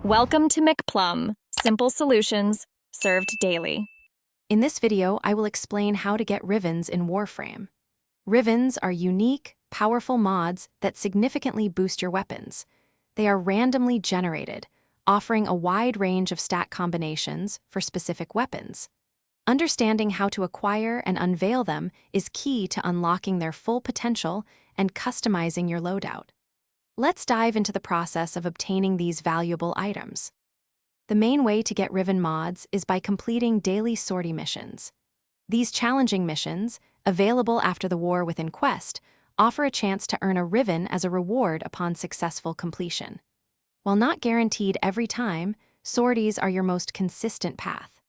Welcome to McPlum, simple solutions served daily. In this video, I will explain how to get Rivens in Warframe. Rivens are unique, powerful mods that significantly boost your weapons. They are randomly generated, offering a wide range of stat combinations for specific weapons. Understanding how to acquire and unveil them is key to unlocking their full potential and customizing your loadout. Let's dive into the process of obtaining these valuable items. The main way to get Riven mods is by completing daily sortie missions. These challenging missions, available after the War Within quest, offer a chance to earn a Riven as a reward upon successful completion. While not guaranteed every time, sorties are your most consistent path.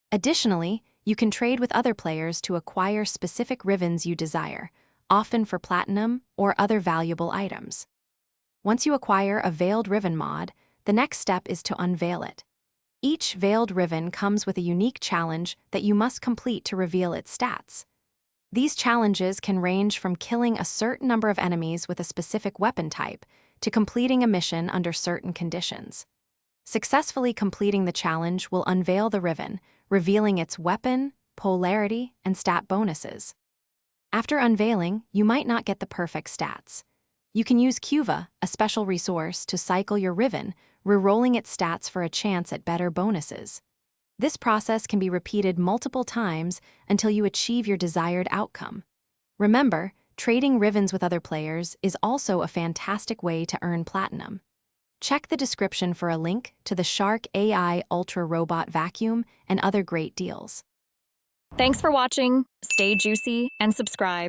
Additionally, you can trade with other players to acquire specific Rivens you desire, often for platinum or other valuable items. Once you acquire a Veiled Riven mod, the next step is to unveil it. Each Veiled Riven comes with a unique challenge that you must complete to reveal its stats. These challenges can range from killing a certain number of enemies with a specific weapon type to completing a mission under certain conditions. Successfully completing the challenge will unveil the Riven, revealing its weapon, polarity, and stat bonuses. After unveiling, you might not get the perfect stats. You can use Cuva, a special resource, to cycle your Riven, re-rolling its stats for a chance at better bonuses. This process can be repeated multiple times until you achieve your desired outcome. Remember, trading Rivens with other players is also a fantastic way to earn platinum. Check the description for a link to the Shark AI Ultra Robot Vacuum and other great deals. Thanks for watching, stay juicy, and subscribe.